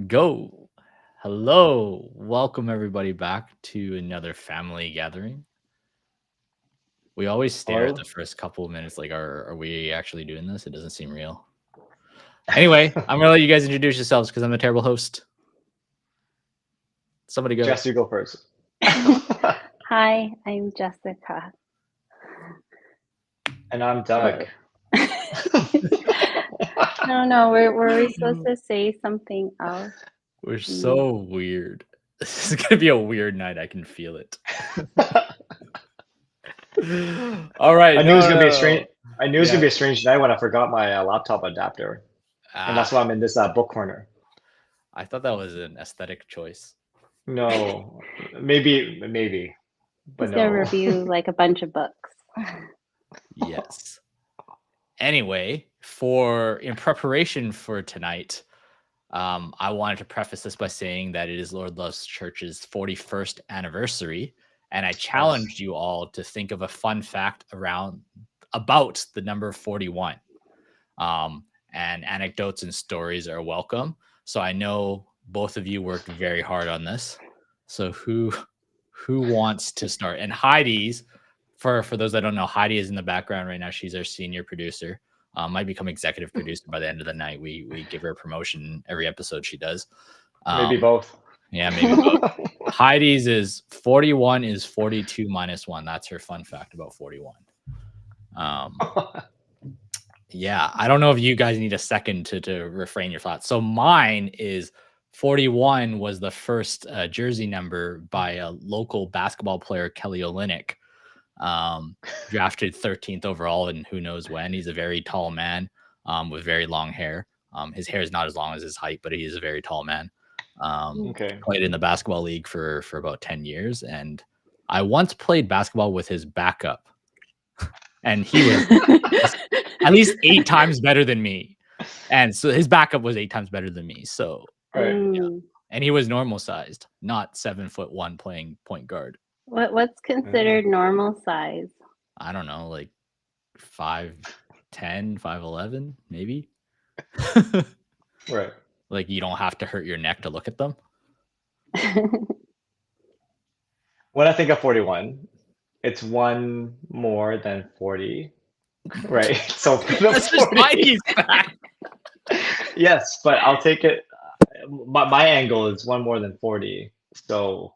Go. Hello. Welcome everybody back to another family gathering. We always stare at the Hello. first couple of minutes like are we actually doing this? It doesn't seem real. Anyway, I'm gonna let you guys introduce yourselves because I'm a terrible host. Somebody go. Jess, you go first. Hi, I'm Jessica. And I'm Doug. I don't know. Were we supposed to say something else? We're so weird. This is gonna be a weird night. I can feel it. All right. I knew it was gonna be a strange. I knew it was gonna be a strange night when I forgot my laptop adapter, and that's why I'm in this book corner. I thought that was an aesthetic choice. No, maybe, but He's no. gonna review like a bunch of books. Yes. Anyway, in preparation for tonight, I wanted to preface this by saying that it is Lord Love's Church's 41st anniversary, and I challenged you all to think of a fun fact about the number 41. And anecdotes and stories are welcome. So I know both of you worked very hard on this. So who wants to start? And Heidi's, for those that don't know, Heidi is in the background right now. She's our senior producer. Might become executive producer by the end of the night. We give her a promotion every episode she does. Maybe both. Yeah, maybe both. Heidi's is 41 is 42 minus 1. That's her fun fact about 41. Yeah, I don't know if you guys need a second to refrain your thoughts. So mine is 41 was the first jersey number by a local basketball player, Kelly Olynyk, drafted 13th overall, and who knows when. He's a very tall man with very long hair. His hair is not as long as his height, but he is a very tall man. Played in the basketball league for about 10 years, and I once played basketball with his backup, and he was at least 8 times better than me. And so his backup was 8 times better than me. So, yeah. And he was normal sized, not 7'1" playing point guard. What's considered normal size? I don't know, like 5'10", 5'11", maybe. Right. Like you don't have to hurt your neck to look at them. When I think of 41, it's one more than 40. Right. So that's just Heidi's fact. Yes, but I'll take it. My angle is one more than 40. So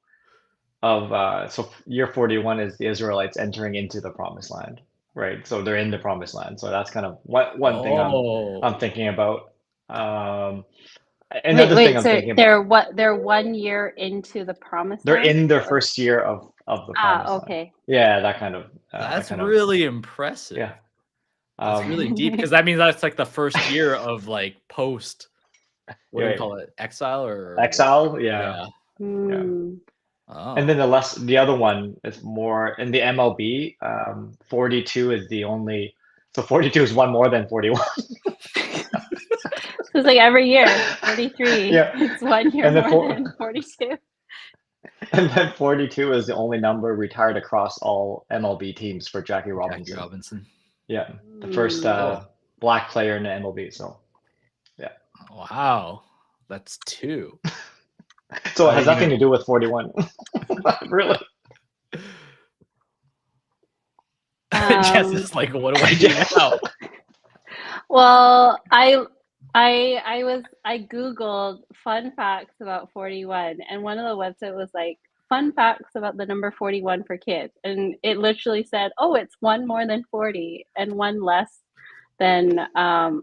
year 41 is the Israelites entering into the promised land, right? So they're in the promised land. So that's kind of one thing I'm thinking about. Another thing I'm thinking about. They're 1 year into the promised They're land? in their first year of the promised land. Okay. Yeah, that kind of. That's really impressive. Yeah. That's really deep because that means that's like the first year of like post. What do you call it? Exile or exile? Yeah. Oh. And then the other one is more in the MLB. 42 is the only. So 42 is one more than 41. So it's like every year, 43. Yeah. It's 1 year more than 42. And then 42 is the only number retired across all MLB teams for Jackie Robinson. Yeah, the first black player in the MLB. So, yeah. Wow, that's 2. So it has nothing to do with 41. Really. Jess is like, what do I do now? Well, I Googled fun facts about 41, and one of the websites was like fun facts about the number 41 for kids, and it literally said, oh, it's 1 more than 40 and 1 less than 1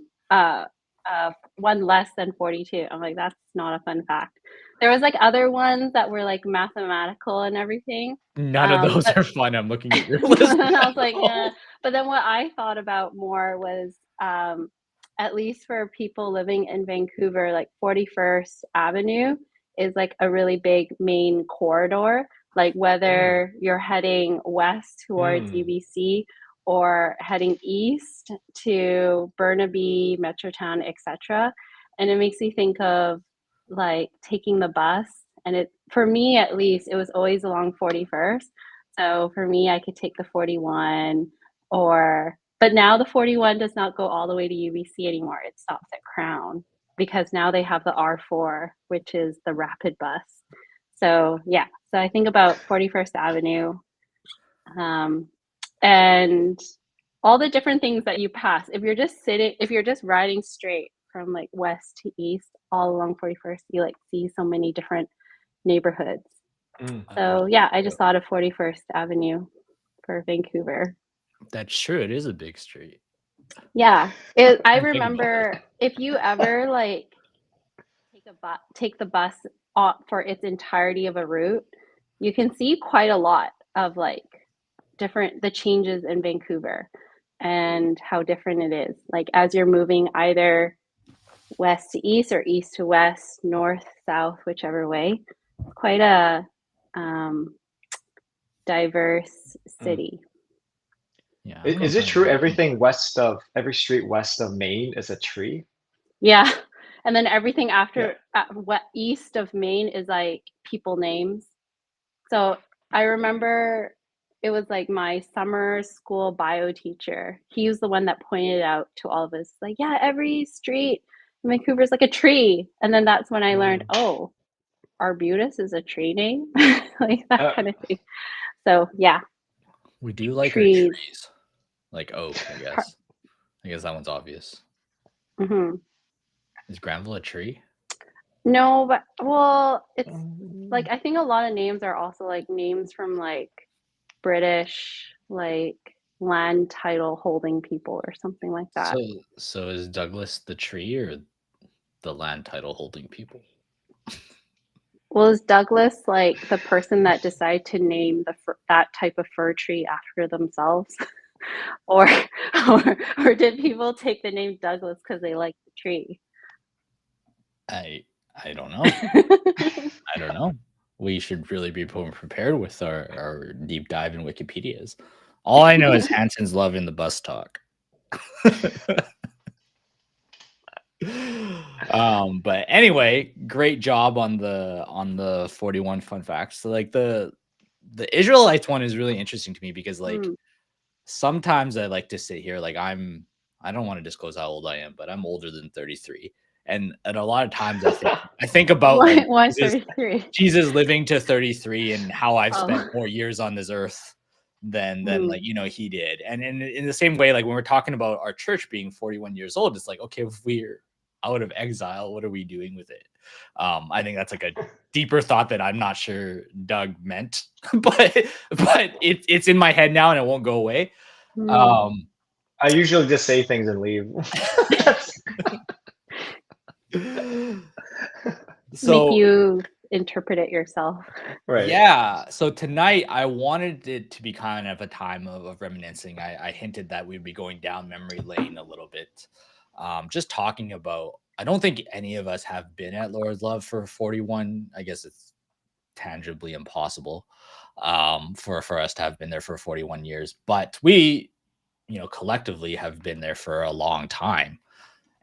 less than 42. I'm like, that's not a fun fact. There was like other ones that were like mathematical and everything. None of those are fun. I'm looking at your list. And I was like, yeah. But then what I thought about more was at least for people living in Vancouver, like 41st Avenue is like a really big main corridor. Like whether you're heading west towards UBC or heading east to Burnaby, Metrotown, etc. And it makes me think of like taking the bus. And it, for me at least, it was always along 41st. So for me, I could take the 41 but now the 41 does not go all the way to UBC anymore. It stops at Crown. because now they have the R4, which is the rapid bus. So yeah, so I think about 41st Avenue, and all the different things that you pass. If you're just riding straight from like west to east all along 41st, you like see so many different neighborhoods. So yeah, I just thought of 41st Avenue for Vancouver. That's true. It is a big street. Yeah, I remember if you ever like take the bus for its entirety of a route, you can see quite a lot of like the changes in Vancouver and how different it is. Like as you're moving either west to east or east to west, north, south, whichever way, quite a diverse city. Yeah. Is it true every street west of Main is a tree? Yeah. And then everything after east of Main is like people names. So I remember it was like my summer school bio teacher. He was the one that pointed out to all of us, like, yeah, every street in Vancouver is like a tree. And then that's when I learned, oh, Arbutus is a tree name, like that kind of thing. So yeah, we do like trees. Like oak, I guess. I guess that one's obvious. Mm-hmm. Is Granville a tree? No, but well, it's like I think a lot of names are also like names from like British like land title holding people or something like that. So is Douglas the tree or the land title holding people? Well, is Douglas like the person that decided to name that type of fir tree after themselves? or did people take the name Douglas because they like the tree? I don't know. I don't know. We should really be prepared with our deep dive in Wikipedias. All I know is Hanson's loving the bus talk. But anyway, great job on the 41 fun facts. So like the Israelites one is really interesting to me because like sometimes I like to sit here like I don't want to disclose how old I am, but I'm older than 33. And a lot of times I think about like Jesus living to 33 and how I've spent more years on this earth than like he did. And in the same way, like when we're talking about our church being 41 years old, it's like, okay, if we're out of exile, what are we doing with it? I think that's like a deeper thought that I'm not sure Doug meant, but it's in my head now and it won't go away. I usually just say things and leave. So make you interpret it yourself. Right. Yeah. So tonight I wanted it to be kind of a time of reminiscing. I hinted that we'd be going down memory lane a little bit. Just talking about, I don't think any of us have been at Lord's Love for 41. I guess it's tangibly impossible for us to have been there for 41 years, but we, collectively have been there for a long time.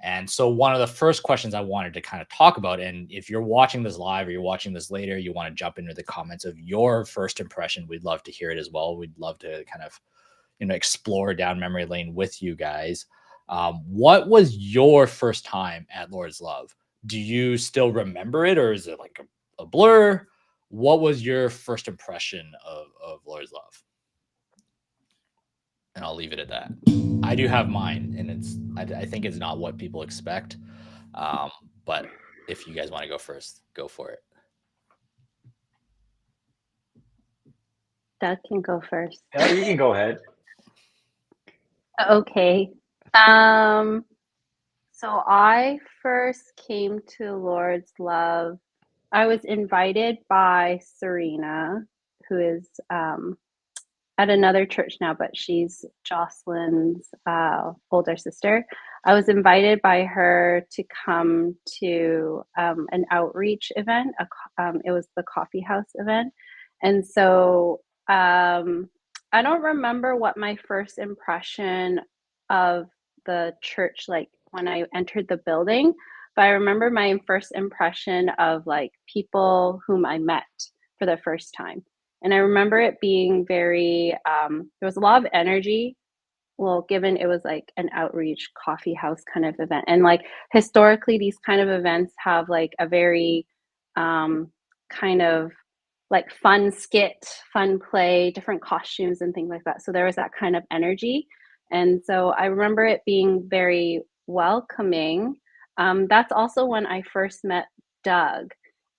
And so one of the first questions I wanted to kind of talk about, and if you're watching this live or you're watching this later, you want to jump into the comments of your first impression, we'd love to hear it as well. We'd love to kind of, explore down memory lane with you guys. What was your first time at Lord's Love? Do you still remember it, or is it like a blur? What was your first impression of Lord's Love? And I'll leave it at that. I do have mine, and I think it's not what people expect. But if you guys want to go first, go for it. Doug can go first. Yeah, you can go ahead. Okay. So I first came to Lord's Love. I was invited by Serena, who is at another church now, but she's Jocelyn's older sister. I was invited by her to come to an outreach event. It was the coffee house event. And so I don't remember what my first impression of the church, like when I entered the building, but I remember my first impression of like people whom I met for the first time. And I remember it being very, there was a lot of energy well, given it was like an outreach coffee house kind of event, and like historically these kind of events have like a very kind of like fun skit, fun play, different costumes and things like that. So there was that kind of energy. And so I remember it being very welcoming. That's also when I first met Doug.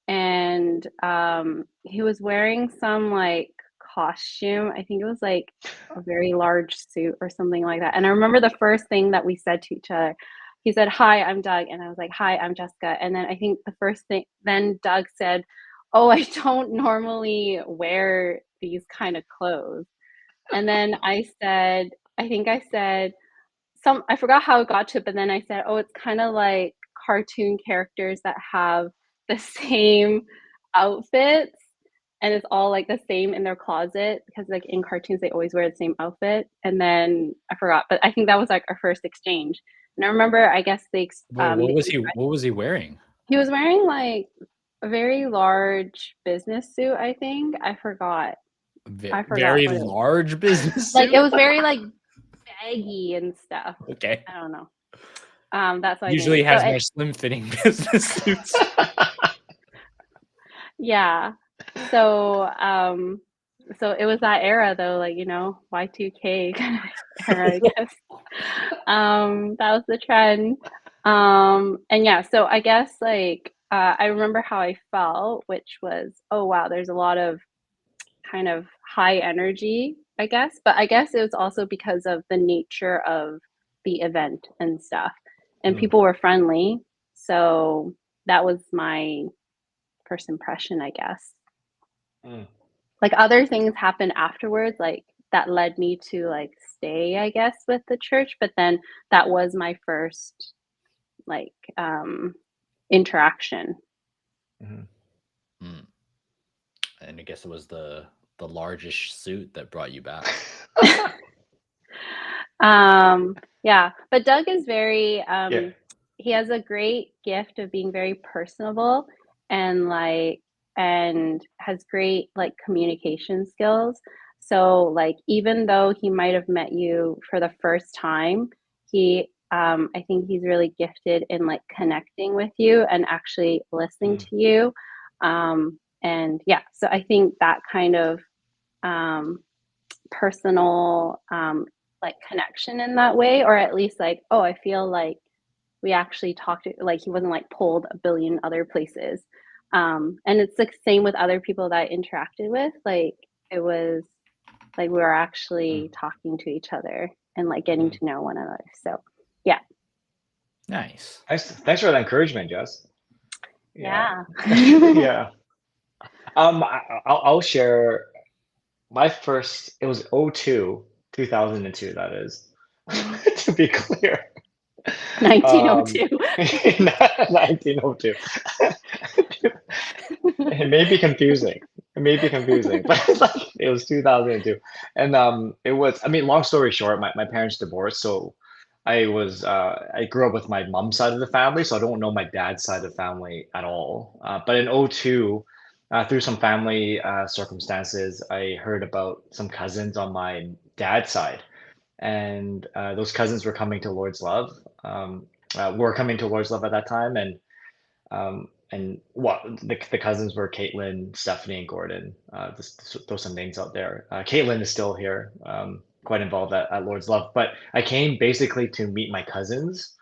And he was wearing some like costume. I think it was like a very large suit or something like that. And I remember the first thing that we said to each other, he said, "Hi, I'm Doug." And I was like, "Hi, I'm Jessica." And then I think the first thing, then Doug said, "Oh, I don't normally wear these kind of clothes." And then I think I said, I forgot how it got to it, but then I said, "Oh, it's kind of like cartoon characters that have the same outfits and it's all like the same in their closet because like in cartoons they always wear the same outfit." And then I forgot, but I think that was like our first exchange. And I remember, I guess what was he wearing? He was wearing like a very large business suit, I think. I forgot. Very large business suit? Like it was very like baggy and stuff. Okay. I don't know. That's why usually has more slim fitting business suits. Yeah. So it was that era though, like, you know, Y2K kind of era, I guess. That was the trend. And yeah, so I guess like I remember how I felt, which was, oh wow, there's a lot of kind of high energy, I guess. But I guess it was also because of the nature of the event and stuff. And people were friendly. So that was my first impression, I guess. Like other things happened afterwards, like that led me to like stay, I guess, with the church. But then that was my first like interaction. And I guess it was the largest suit that brought you back. Yeah, but Doug is very he has a great gift of being very personable and has great like communication skills. So like even though he might have met you for the first time, I think he's really gifted in like connecting with you and actually listening to you. And yeah, so I think that kind of personal like connection in that way, or at least like, oh, I feel like we actually talked to, like he wasn't like pulled a billion other places. And it's the same with other people that I interacted with. Like it was like we were actually talking to each other and like getting to know one another. So yeah. Nice. Thanks for the encouragement, Jess. Yeah. Yeah. I'll share my first, it was 2002, that is, to be clear. 1902. 1902. It may be confusing. But it was 2002. And it was, I mean, long story short, my parents divorced, so I grew up with my mom's side of the family, so I don't know my dad's side of the family at all. But in 2002, through some family circumstances, I heard about some cousins on my dad's side, and those cousins were coming to Lord's Love. Were coming to Lord's Love at that time, and what the cousins were Caitlin, Stephanie, and Gordon. Just throw some names out there. Caitlin is still here, quite involved at Lord's Love. But I came basically to meet my cousins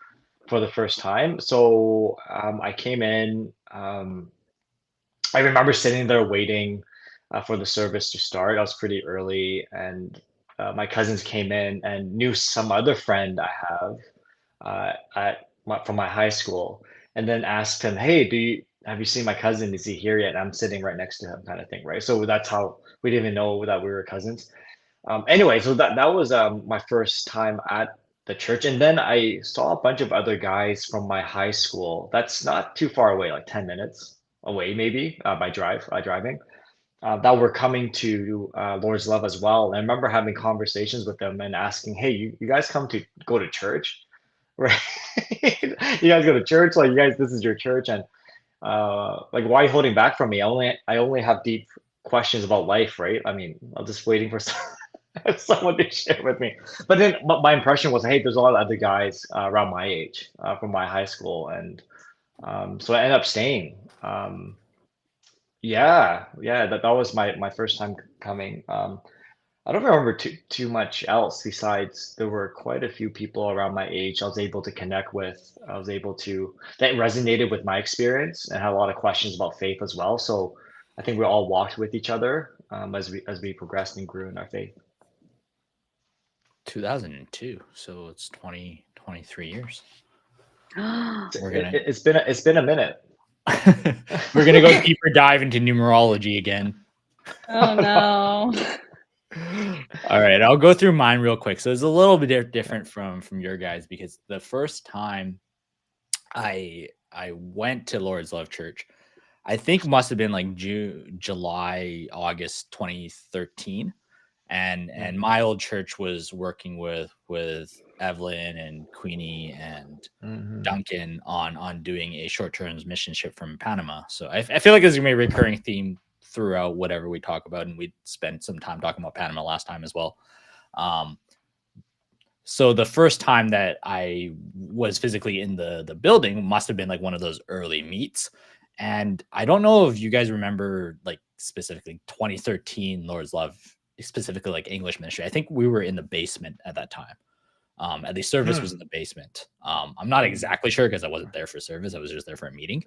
for the first time. So I came in. I remember sitting there waiting for the service to start. I was pretty early, and my cousins came in and knew some other friend I have from my high school, and then asked him, "Hey, have you seen my cousin? Is he here yet?" And I'm sitting right next to him, kind of thing, right? So that's how we didn't even know that we were cousins. Anyway, so that was my first time at the church, and then I saw a bunch of other guys from my high school. That's not too far away, like 10 minutes away, maybe by driving. That were coming to Lord's Love as well. And I remember having conversations with them and asking, "Hey, you guys go to church, right? You guys go to church, like you guys, this is your church, and like why are you holding back from me? I only have deep questions about life, right? I mean, I'm just waiting for Someone did share with me. But then my impression was, hey, there's a lot of other guys around my age from my high school, and so I ended up staying. Yeah, yeah, that was my first time coming. I don't remember too much else besides there were quite a few people around my age I was able to connect with. I was able to that resonated with my experience and had a lot of questions about faith as well. So I think we all walked with each other as we progressed and grew in our faith. 2002, so it's 23 years. Oh We're gonna It's been a minute. we're gonna go deeper dive into numerology again. no. All right, I'll go through mine real quick. So it's a little bit different from your guys, because the first time I went to Lord's Love Church, I think must have been like July, August 2013. And my old church was working with Evelyn and Queenie and Duncan on doing a short-term mission trip from Panama. So I feel like there's gonna be a recurring theme throughout whatever we talk about, and we spent some time talking about Panama last time as well. So the first time that I was physically in the building must have been like one of those early meets. And I don't know if you guys remember, like specifically 2013 Lord's Love, specifically like English ministry. I think we were in the basement at that time. At least service was in the basement. I'm not exactly sure because I wasn't there for service. I was just there for a meeting.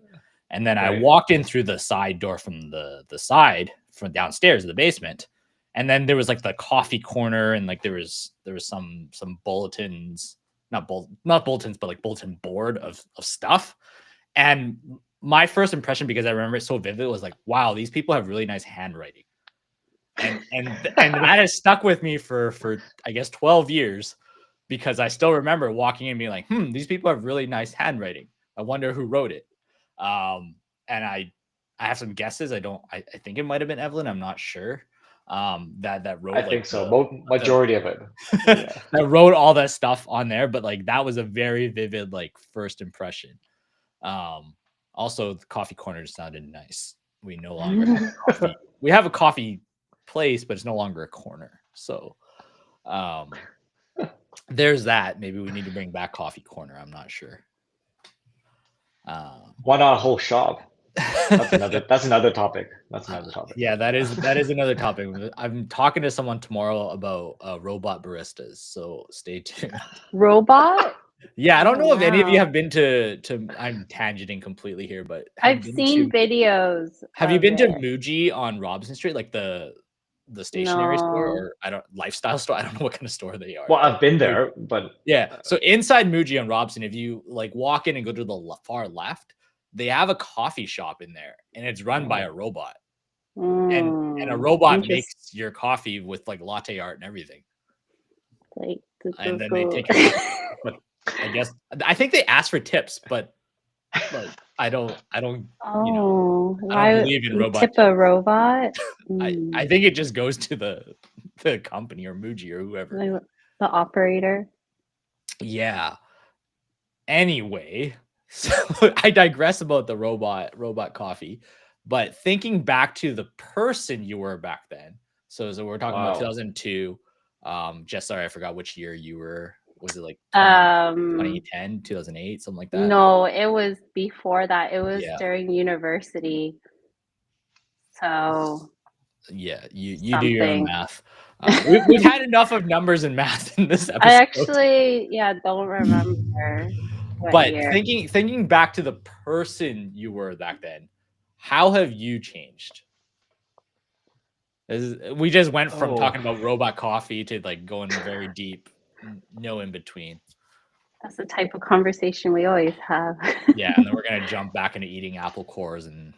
And then I walked in through the side door from the side from downstairs of the basement. And then there was like the coffee corner, and like there was some bulletins, not bulletins, but like bulletin board of stuff. And my first impression, because I remember it so vividly, was like, wow, these people have really nice handwriting. And that has stuck with me for I guess 12 years, because I still remember walking in and being like, these people have really nice handwriting. I wonder who wrote it. And I have some guesses. I think it might have been Evelyn. I'm not sure. That wrote. I think so. Majority of it. Yeah. That wrote all that stuff on there, but like that was a very vivid like first impression. Also, the coffee corner sounded nice. We no longer have coffee. We have a coffee place, but it's no longer a corner. So there's that. Maybe we need to bring back coffee corner. I'm not sure. Why not a whole shop? That's another topic. Yeah, that is another topic. I'm talking to someone tomorrow about robot baristas, so stay tuned. Robot? Yeah, I don't know if any of you have been to I'm tangenting completely here, but I've seen videos. Have you been to Muji on Robson Street, like the stationery store, or I don't lifestyle store? I don't know what kind of store they are. Well, I've been there, but yeah. So inside Muji on Robson, if you like walk in and go to the far left, they have a coffee shop in there, and it's run by a robot. And a robot makes your coffee with like latte art and everything. Like, and then they take it. But I think they ask for tips, but like I don't I don't believe in robots. Tip a robot? I think it just goes to the company or Muji or whoever. Like the operator. Yeah. Anyway, so I digress about the robot coffee, but thinking back to the person you were back then. So we're talking about 2002. Just sorry, I forgot which year you were. Was it like 2010, 2008, something like that? No, it was before that. It was during university. So yeah, you do your own math. We've had enough of numbers and math in this episode. I actually, don't remember. But thinking back to the person you were back then, how have you changed? We just went from talking about robot coffee to like going very deep, no in between. That's the type of conversation we always have. Yeah, and then we're gonna jump back into eating apple cores and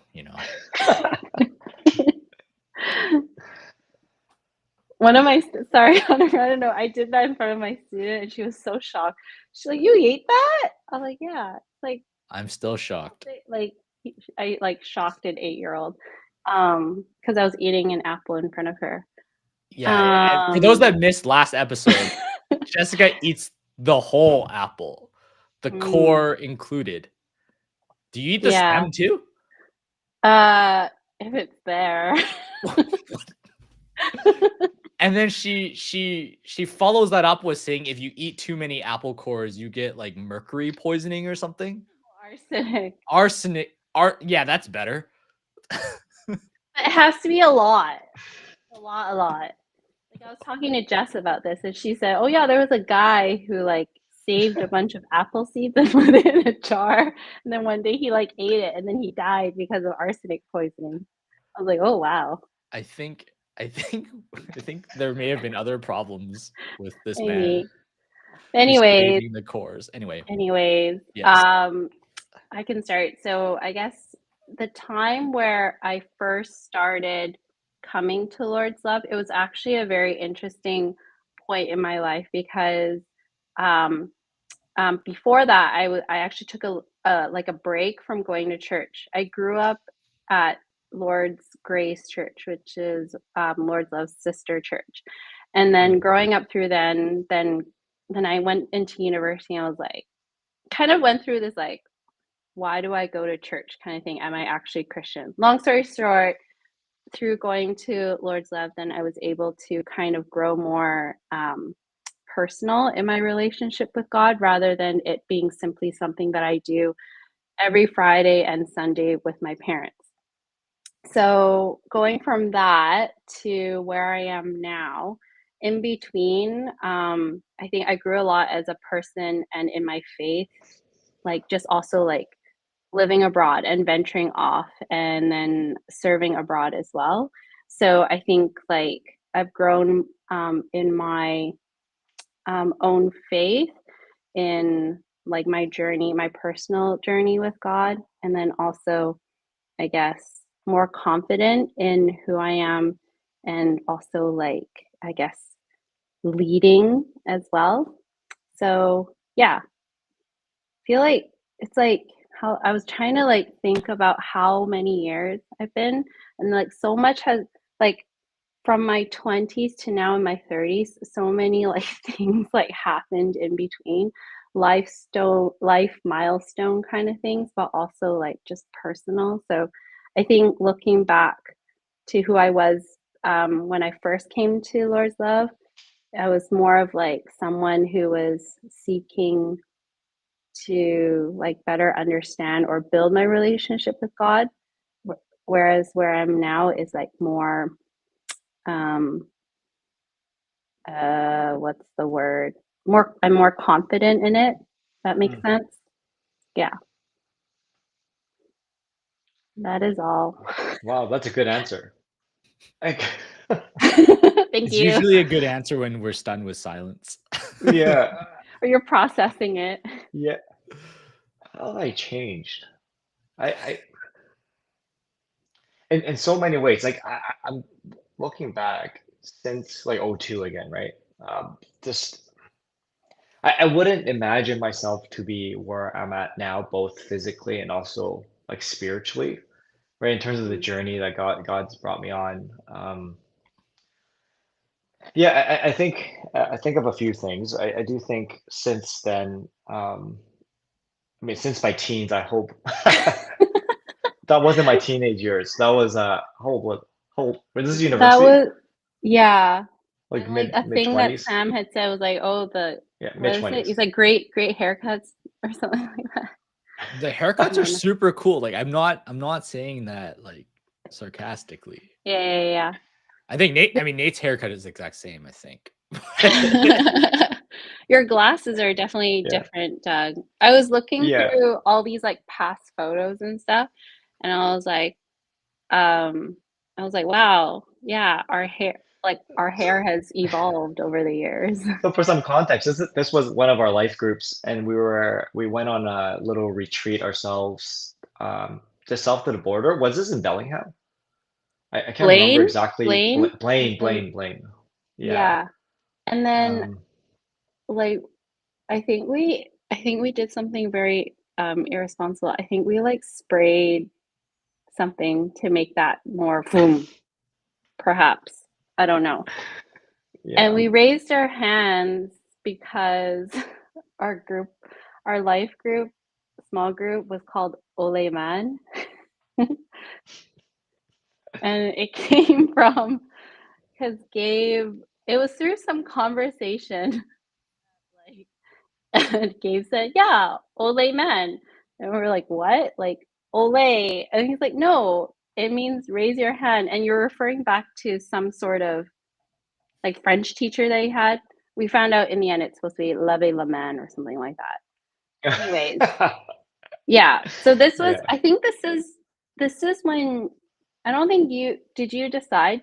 One of my on a random note, I did that in front of my student, and she was so shocked. She's like, "You ate that?" I'm like, "Yeah." It's like I'm still shocked. Like I shocked an 8-year-old, because I was eating an apple in front of her. Yeah. For those that missed last episode, Jessica eats the whole apple, the core included. Do you eat the stem too? If it's there. And then she follows that up with saying if you eat too many apple cores, you get like mercury poisoning or something. Arsenic. Yeah, that's better. It has to be a lot. A lot. Like I was talking to Jess about this, and she said, "Oh yeah, there was a guy who like saved a bunch of apple seeds and put it in a jar, and then one day he like ate it, and then he died because of arsenic poisoning." I was like, "Oh wow." I think there may have been other problems with this man Maybe. who's Anyways, saving the cores. Anyway, yes. I can start. So I guess the time where I first started coming to Lord's Love, it was actually a very interesting point in my life because um, before that, I actually took a break from going to church. I grew up at Lord's Grace Church, which is Lord's Love's sister church, and then growing up through then I went into university. And I was like, kind of went through this like, why do I go to church kind of thing? Am I actually Christian? Long story short, through going to Lord's Love, then I was able to kind of grow more personal in my relationship with God rather than it being simply something that I do every Friday and Sunday with my parents. So going from that to where I am now, in between, I think I grew a lot as a person and in my faith, like just also like living abroad and venturing off and then serving abroad as well. So I think like I've grown in my own faith in like my journey, my personal journey with God, and then also, I guess, more confident in who I am, and also like, I guess, leading as well. So, yeah, feel like it's like how I was trying to like think about how many years I've been, and like so much has like from my 20s to now in my 30s, so many like things like happened in between life milestone kind of things, but also like just personal. So I think looking back to who I was when I first came to Lord's Love, I was more of like someone who was seeking to like better understand or build my relationship with God. Whereas where I'm now is like more um what's the word? I'm more confident in it. That makes sense. Yeah. That is all. Wow, that's a good answer. Thank it's you. usually a good answer when we're stunned with silence. Yeah, Or you're processing it. yeah. How I changed? I in so many ways. Like I'm looking back since like '02 again, right? Just I wouldn't imagine myself to be where I'm at now, both physically and also like spiritually, right? In terms of the journey that God's brought me on. Yeah, I think of a few things. I do think since then, I mean, since my teens, I hope that wasn't my teenage years. That was hope. This is That university, was, yeah. like And like a mid thing that 20s. Sam had said was like, oh, Yeah, mid what is it? 20s. He's like, great haircuts or something like that. The haircuts are super cool. Like I'm not saying that like sarcastically. Yeah. I think Nate's haircut is the exact same, I think. Your glasses are definitely Yeah, different, Doug. I was looking yeah. through all these like past photos and stuff, and I was like, wow, yeah, our hair has evolved over the years. So for some context, this was one of our life groups, and we went on a little retreat ourselves, just south of the border. Was this in Bellingham? I can't remember Blaine, exactly. Blaine, Blaine. Yeah. yeah. And then Um, like I think we did something very irresponsible. I think we like sprayed something to make that more boom, perhaps. I don't know. And yeah. we raised our hands because our group, our life group, small group was called Ole Man. And it came from because Gabe it was through some conversation, like, and Gabe said, "Yeah, ole man," and we're like, "What?" Like ole, and he's like, "No, it means raise your hand," and you're referring back to some sort of like French teacher that he had. We found out in the end it's supposed to be leve la main or something like that. Anyways, yeah. So this was, Yeah. I think this is when, I don't think you decide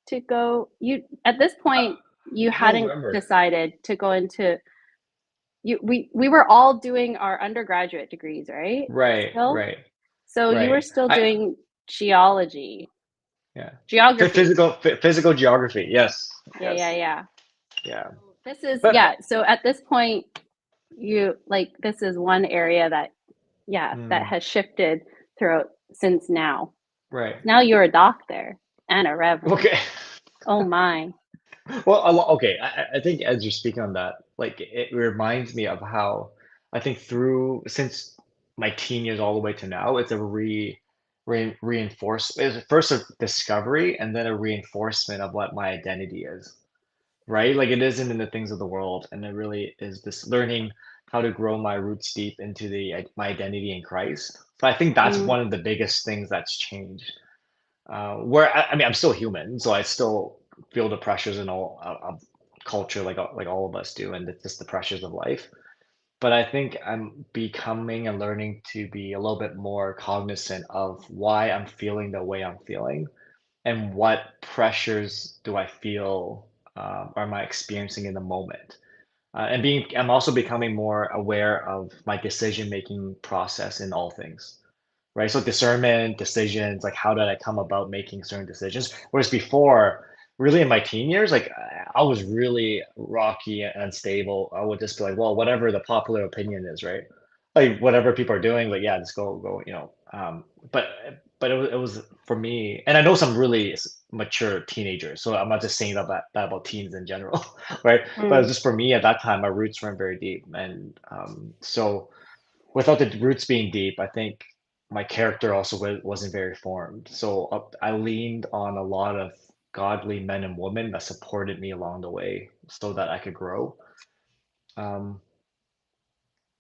to go, you at this point you I don't hadn't remember. decided to go into, we were all doing our undergraduate degrees, right? Right, Still. right, So you were right. still I doing geology, Yeah. geography. Physical geography. Yes. Yeah, yeah, Yes. yeah. Yeah. This is, But yeah. So at this point, you like, this is one area that, yeah, that mm, has shifted throughout since now. right. Now you're a doctor and a reverend. Okay. Oh my. Well, okay. I think as you're speaking on that, like it reminds me of how I think through since my teen years all the way to now, it's a reinforce. It's first a discovery and then a reinforcement of what my identity is. Right? Like it isn't in the things of the world, and it really is this learning how to grow my roots deep into my identity in Christ. So I think that's Mm, one of the biggest things that's changed. Where I mean, I'm still human, so I still feel the pressures and all of culture, like all of us do, and it's just the pressures of life. But I think I'm becoming and learning to be a little bit more cognizant of why I'm feeling the way I'm feeling and what pressures do I feel or am I experiencing in the moment? I'm also becoming more aware of my decision making process in all things, right? So discernment, decisions, like how did I come about making certain decisions? Whereas before, really in my teen years, like I was really rocky and unstable. I would just be like, well, whatever the popular opinion is, right? Like whatever people are doing, like yeah, just go, you know. But it was for me, and I know some really mature teenagers, so I'm not just saying that about teens in general, right? But it was mm, just for me at that time, my roots weren't very deep, and so without the roots being deep, I think my character also wasn't very formed. So I leaned on a lot of godly men and women that supported me along the way so that I could grow. Um,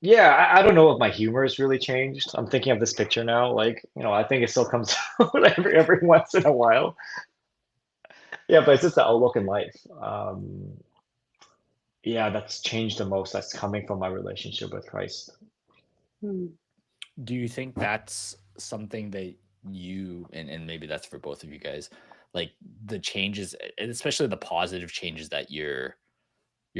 yeah, I don't know if my humor has really changed. I'm thinking of this picture now, like, I think it still comes out every once in a while. Yeah, but it's just the outlook in life. Yeah, that's changed the most. That's coming from my relationship with Christ. mm. Do you think that's something that and maybe that's for both of you guys, like the changes, and especially the positive changes that you're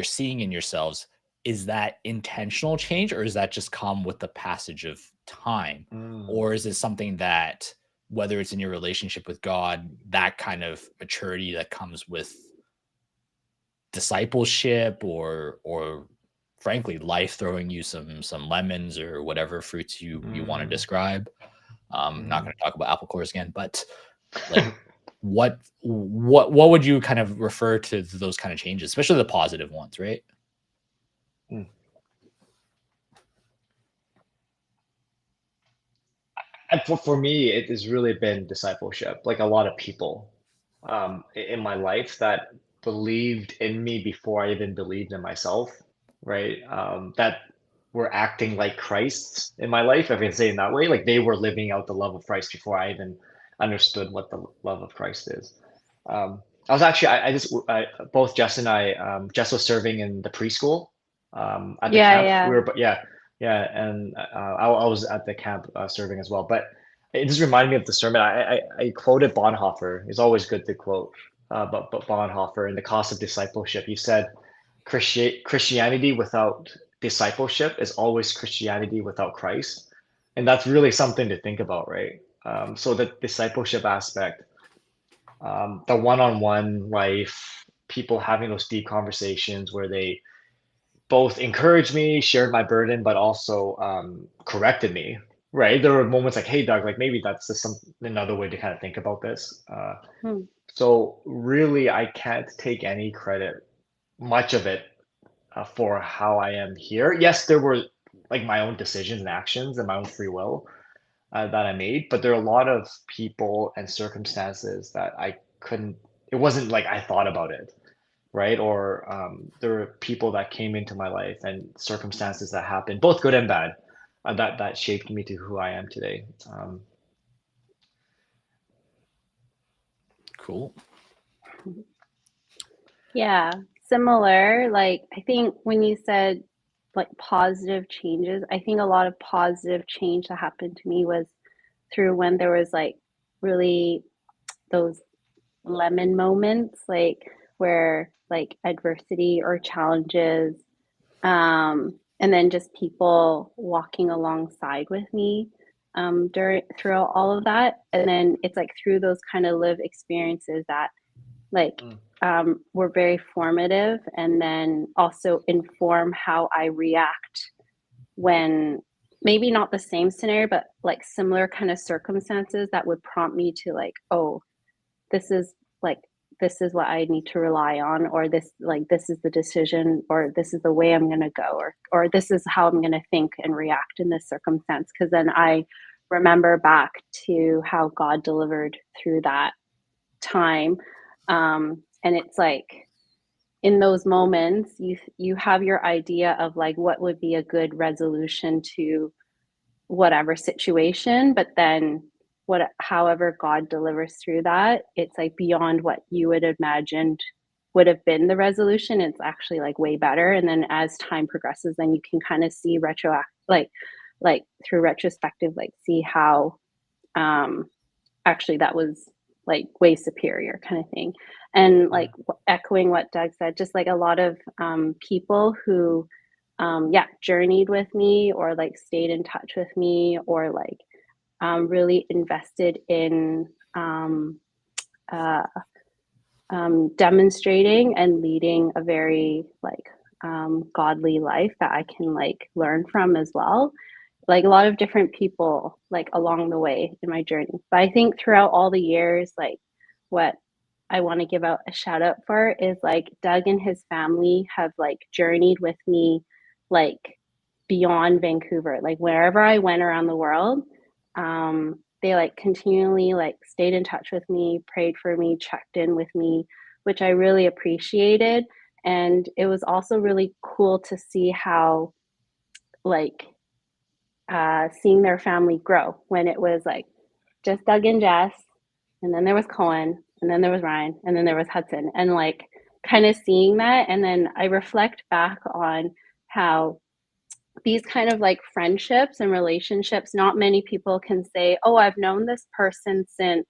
seeing in yourselves, is that intentional change or is that just come with the passage of time? Mm. Or is it something that, whether it's in your relationship with God, that kind of maturity that comes with discipleship, or frankly life throwing you some lemons or whatever fruits you want to Mm. describe? Not Mm. going to talk about apple cores again, but like what would you kind of refer to those kind of changes, especially the positive ones, right? Mm. And for me, it has really been discipleship. Like a lot of people in my life that believed in me before I even believed in myself, right? That were acting like Christ in my life, if I can say it in that way. Like they were living out the love of Christ before I even understood what the love of Christ is. I was actually, both Jess and I, Jess was serving in the preschool at the Yeah, camp. yeah. Yeah, and I was at the camp serving as well. But it just reminded me of the sermon. I quoted Bonhoeffer. It's always good to quote, but Bonhoeffer in The Cost of Discipleship. He said, Christianity without discipleship is always Christianity without Christ," and that's really something to think about, right? So the discipleship aspect, the one-on-one life, people having those deep conversations where they both encouraged me, shared my burden, but also corrected me. Right? There were moments like, "Hey, Doug, like maybe that's just another way to kind of think about this." Hmm. So really, I can't take any credit, much of it, for how I am here. Yes, there were like my own decisions and actions and my own free will that I made, but there are a lot of people and circumstances that I couldn't. It wasn't like I thought about it, right? Or there were people that came into my life and circumstances that happened, both good and bad, that shaped me to who I am today. Cool. Yeah, similar. Like, I think when you said like positive changes, I think a lot of positive change that happened to me was through when there was like really those lemon moments, like where like adversity or challenges, and then just people walking alongside with me during throughout all of that. And then it's like through those kind of live experiences that like were very formative, and then also inform how I react when maybe not the same scenario, but like similar kind of circumstances that would prompt me to like, oh, this is like this is what I need to rely on, or this like this is the decision, or this is the way I'm gonna go, or this is how I'm gonna think and react in this circumstance. Because then I remember back to how God delivered through that time. And it's like in those moments you have your idea of like what would be a good resolution to whatever situation, but then however God delivers through that, it's like beyond what you would have imagined would have been the resolution. It's actually like way better. And then as time progresses, then you can kind of see like through retrospective, like see how actually that was like way superior kind of thing. And like echoing what Doug said, just like a lot of people who journeyed with me, or like stayed in touch with me, or like really invested in uh, demonstrating and leading a very like godly life that I can like learn from as well. Like a lot of different people like along the way in my journey. But I think throughout all the years, like what I want to give out a shout out for is like Doug and his family have like journeyed with me like beyond Vancouver. Like wherever I went around the world, they like continually like stayed in touch with me, prayed for me, checked in with me, which I really appreciated. And it was also really cool to see how like seeing their family grow when it was like just Doug and Jess, and then there was Cohen, and then there was Ryan, and then there was Hudson, and like kind of seeing that. And then I reflect back on how these kind of like friendships and relationships, not many people can say, oh, I've known this person since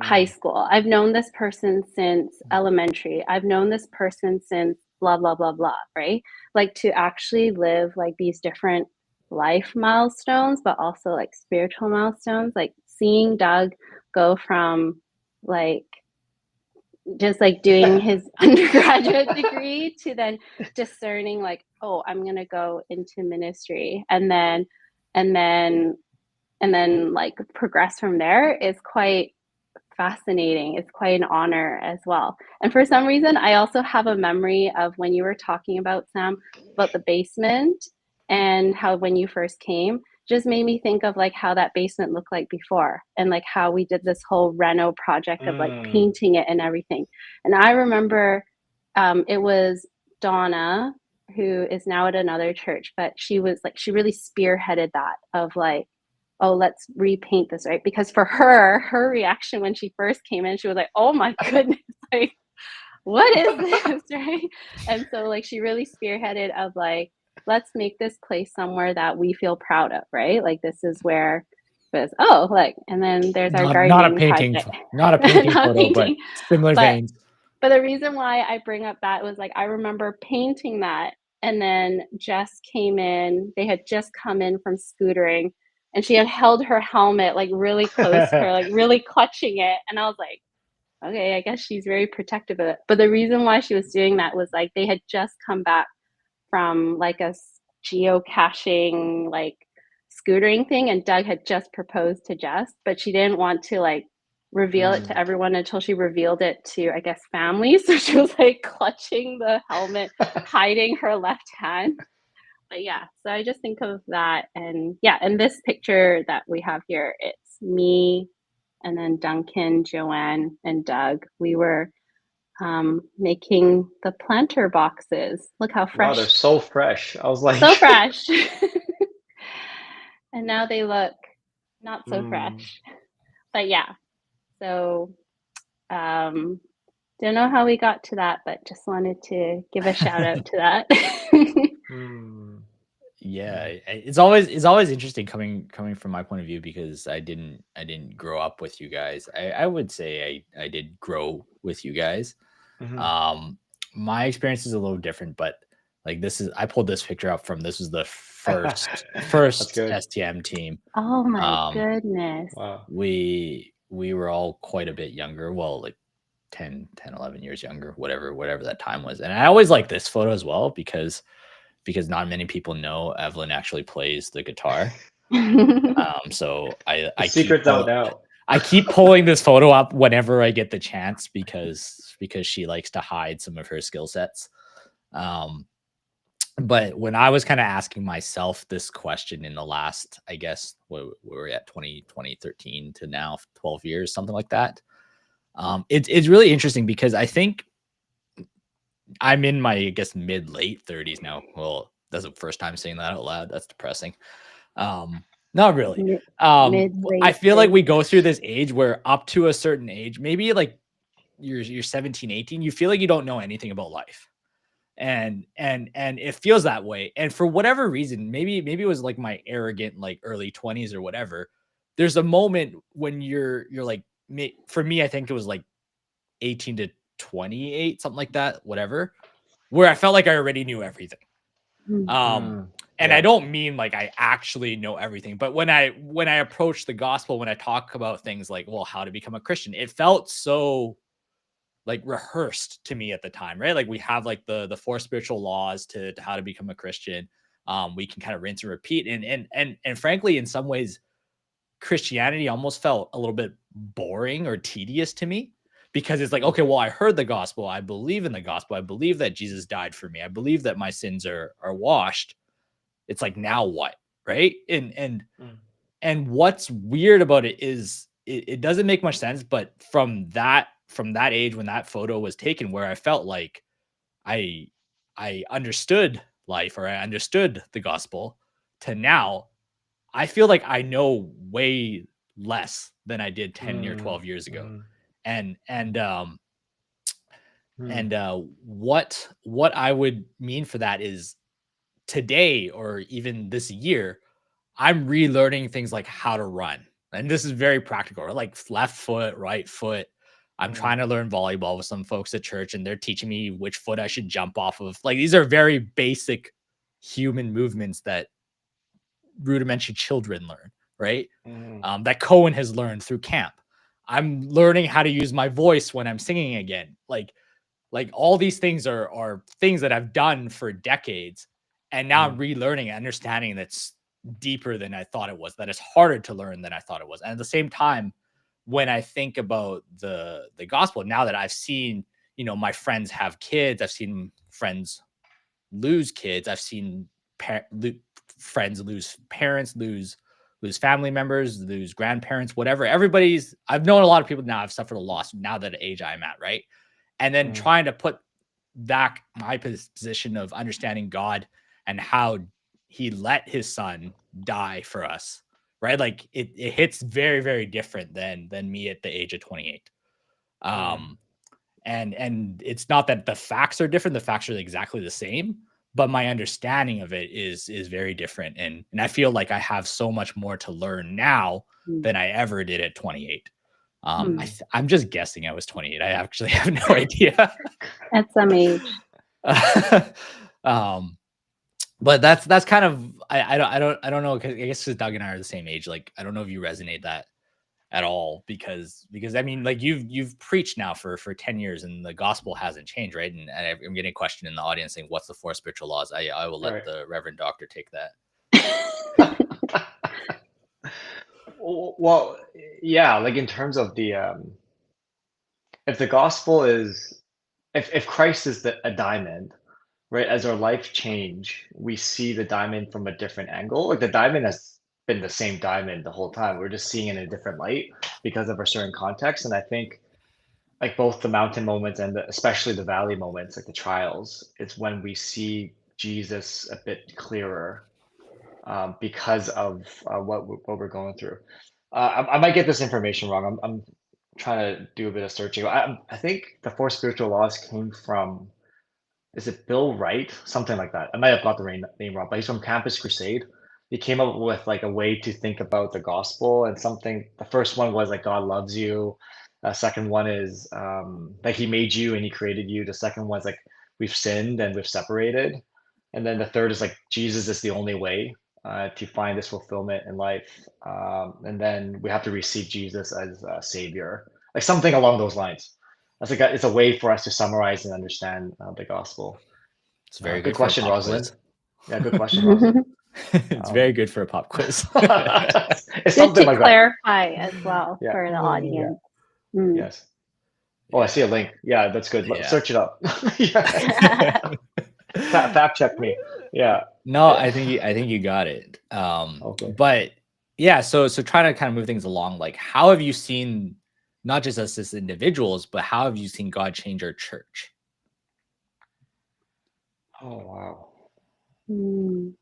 high school. I've known this person since elementary. I've known this person since blah, blah, blah, blah, right? Like to actually live like these different life milestones, but also like spiritual milestones, like seeing Doug go from like just like doing his undergraduate degree to then discerning like, oh, I'm gonna go into ministry, and then like progress from there is quite fascinating. It's quite an honor as well. And for some reason, I also have a memory of when you were talking about, Sam, about the basement, and how when you first came, just made me think of like how that basement looked like before, and like how we did this whole reno project of like painting it and everything. And I remember it was Donna, who is now at another church, but she was like, she really spearheaded that of like, oh, let's repaint this, right? Because for her reaction when she first came in, she was like, oh my goodness, like, what is this, right? And so like she really spearheaded of like, let's make this place somewhere that we feel proud of, right? Like this is where it was, oh, like, and then there's our Not a gardening painting, project. not a painting Not photo, but painting. similar veins. But the reason why I bring up that was like, I remember painting that, and then Jess came in. They had just come in from scootering, and she had held her helmet like really close to her, like really clutching it. And I was like, okay, I guess she's very protective of it. But the reason why she was doing that was like they had just come back from like a geocaching, like scootering thing, and Doug had just proposed to Jess, but she didn't want to like reveal it to everyone until she revealed it to, I guess, family. So she was like clutching the helmet, hiding her left hand. But yeah, so I just think of that. And yeah, and this picture that we have here, it's me and then Duncan, Joanne, and Doug. We were making the planter boxes. Look how Wow, they're fresh, so fresh. I was like, so fresh. And now they look not so mm, fresh. But yeah, so don't know how we got to that, but just wanted to give a shout out to that. mm, Yeah, mm, it's always interesting coming from my point of view because I didn't grow up with you guys. I would say I did grow with you guys. mhm. Um, my experience is a little different, but like I pulled this picture up from this was the first That's first good. STM team. Oh my Um, goodness. Wow. we were all quite a bit younger, well, like 11 years younger, whatever that time was. And I always like this photo as well because not many people know Evelyn actually plays the guitar. So The I secret's out now. I keep pulling this photo up whenever I get the chance because she likes to hide some of her skill sets. But when I was kind of asking myself this question in the last, I guess we're at 2013 to now 12 years, something like that. It's really interesting because I think I'm in my, I guess, mid late 30s now. Well, that's the first time saying that out loud. That's depressing. Not really. Mid I late feel like 30s. we go through this age where up to a certain age, maybe like you're 17, 18, you feel like you don't know anything about life. And it feels that way. And for whatever reason, maybe it was like my arrogant like early 20s or whatever. There's a moment when you're like for me, I think it was like 18 to 28, something like that, whatever, where I felt like I already knew everything. Mm, And I yeah. don't mean like I actually know everything, but when I approach the gospel, when I talk about things like, well, how to become a Christian, it felt so like rehearsed to me at the time, right? Like we have like the four spiritual laws to how to become a Christian. We can kind of rinse and repeat. And frankly, in some ways, Christianity almost felt a little bit boring or tedious to me because it's like, okay, well, I heard the gospel. I believe in the gospel. I believe that Jesus died for me. I believe that my sins are washed. It's like, now what? Right. Mm, And what's weird about it is it doesn't make much sense. But from that age when that photo was taken, where I felt like I understood life or I understood the gospel, to now, I feel like I know way less than I did 10 or mm, 12 years ago. mm, And mm, what I would mean for that is today or even this year, I'm relearning things like how to run. And this is very practical, right? Like left foot, right foot. I'm mm, trying to learn volleyball with some folks at church, and they're teaching me which foot I should jump off of. Like these are very basic human movements that rudimentary children learn, right? mm, That Cohen has learned through camp. I'm learning how to use my voice when I'm singing again. Like all these things are things that I've done for decades, and now I'm mm, relearning and understanding that's deeper than I thought it was, that it's harder to learn than I thought it was. And at the same time, when I think about the gospel, now that I've seen, my friends have kids, I've seen friends lose kids, I've seen friends lose parents, lose family members, lose grandparents, whatever. I've known a lot of people now have suffered a loss now that age I'm at, right? And then mm, trying to put that my position of understanding God and how he let his son die for us, right? Like it hits very, very different than me at the age of 28. mm, Um, and it's not that the facts are different, the facts are exactly the same, but my understanding of it is very different. And I feel like I have so much more to learn now Hmm. than I ever did at 28. Hmm. I'm just guessing I was 28. I actually have no idea. At some age. um, but that's kind of I don't know. 'Cause I guess 'cause Doug and I are the same age. Like I don't know if you resonate that at all because I mean, like you've preached now for 10 years and the gospel hasn't changed, right? And I'm getting a question in the audience saying, what's the four spiritual laws? I will let right. the Reverend Doctor take that. Well, yeah, like in terms of if the gospel is, if Christ is a diamond, right? As our life change, we see the diamond from a different angle. Like the diamond has been the same diamond the whole time. We're just seeing it in a different light because of a certain context. And I think like both the mountain moments and especially the valley moments, like the trials, it's when we see Jesus a bit clearer, because of what we're going through. I might get this information wrong. I'm trying to do a bit of searching. I think the four spiritual laws came from, is it Bill Wright? Something like that. I might have got the name wrong, but he's from Campus Crusade. He came up with like a way to think about the gospel, and something. The first one was like God loves you. Second one is like He made you and He created you. The second one's like we've sinned and we've separated, and then the third is like Jesus is the only way to find this fulfillment in life. And then we have to receive Jesus as a savior, like something along those lines. That's like it's a way for us to summarize and understand the gospel. It's very Good good for a question, pop Rosalind. quiz. Yeah, good question, Rosalind. It's very good for a pop quiz. It's Good something to like that. clarify as well Yeah. for the audience. Mm. Yes. Oh, I see a link. Yeah, that's good. Yeah. Search it up. Yeah. Fact check me. Yeah. No, I think you got it. Okay. But yeah, so trying to kind of move things along, like how have you seen, not just us as individuals, but how have you seen God change our church? Oh, wow. Mm.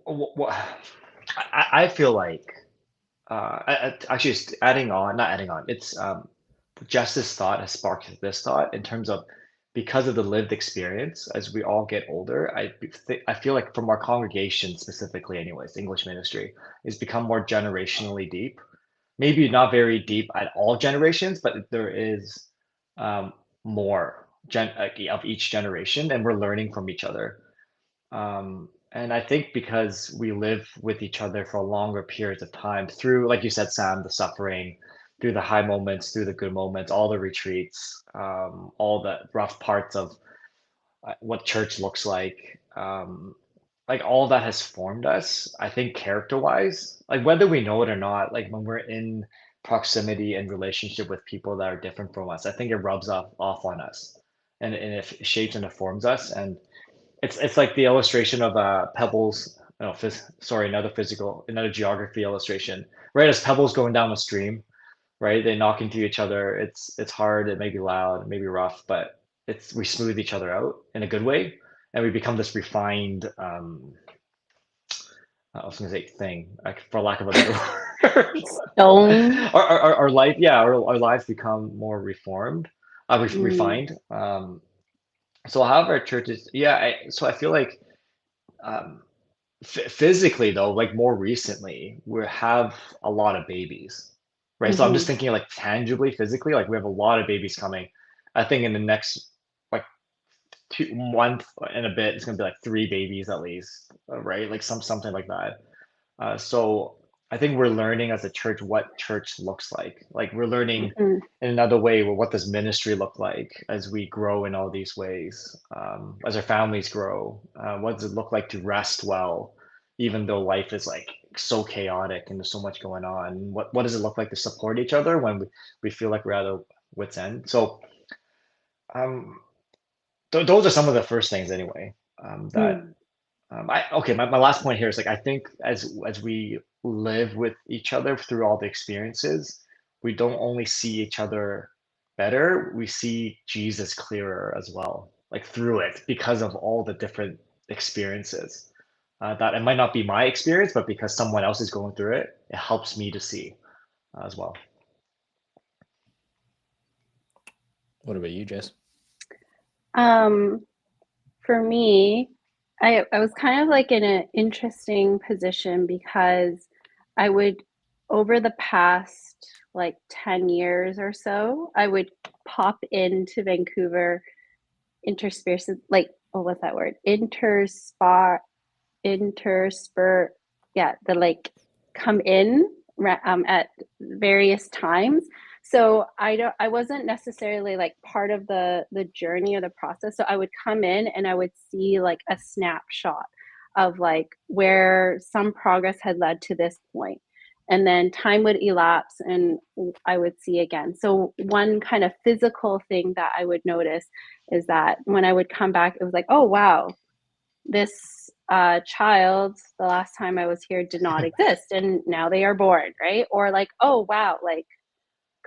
What, I feel like actually just adding on, not adding on, it's just this thought has sparked this thought in terms of, because of the lived experience as we all get older, I feel like from our congregation specifically anyways, English ministry is become more generationally deep. Maybe not very deep at all generations, but there is more of each generation, and we're learning from each other. And I think because we live with each other for longer periods of time through, like you said, Sam, the suffering, through the high moments, through the good moments, all the retreats, all the rough parts of what church looks like all that has formed us, I think character-wise, like whether we know it or not, like when we're in proximity and relationship with people that are different from us, I think it rubs off on us, and it shapes and it forms us. And it's like the illustration of pebbles. No, sorry, another geography illustration. Right, as pebbles going down the stream, right? They knock into each other. It's hard. It may be loud. It may be rough, but we smooth each other out in a good way, and we become this refined. I was gonna say thing, like for lack of a better word. Stone. Our life, yeah, our lives become more reformed, refined. So however churches, yeah, so I feel like um, physically though, like more recently, we have a lot of babies, right? So I'm just thinking like tangibly, physically, like we have a lot of babies coming. I think in the next like 2 month and a bit, it's gonna be like 3 babies at least, right? Like something like that. So I think we're learning as a church what church looks like. Like we're learning in another way, well, what does ministry look like as we grow in all these ways, as our families grow? What does it look like to rest well, even though life is like so chaotic and there's so much going on? What does it look like to support each other when we feel like we're at a wit's end? So um, those are some of the first things anyway, that okay, my last point here is like I think as we live with each other through all the experiences, we don't only see each other better, we see Jesus clearer as well, like through it because of all the different experiences. That it might not be my experience, but because someone else is going through it, it helps me to see as well. What about you, Jess? For me, I was kind of like in an interesting position because I would, over the past like 10 years or so, I would pop into Vancouver intersperse, like, oh, what's that word? Yeah, the like come in at various times. So I wasn't necessarily like part of the journey or the process. So I would come in and I would see like a snapshot of like where some progress had led to this point. And then time would elapse and I would see again. So one kind of physical thing that I would notice is that when I would come back, it was like, oh wow, this child the last time I was here did not exist, and now they are born, right? Or like, oh wow, like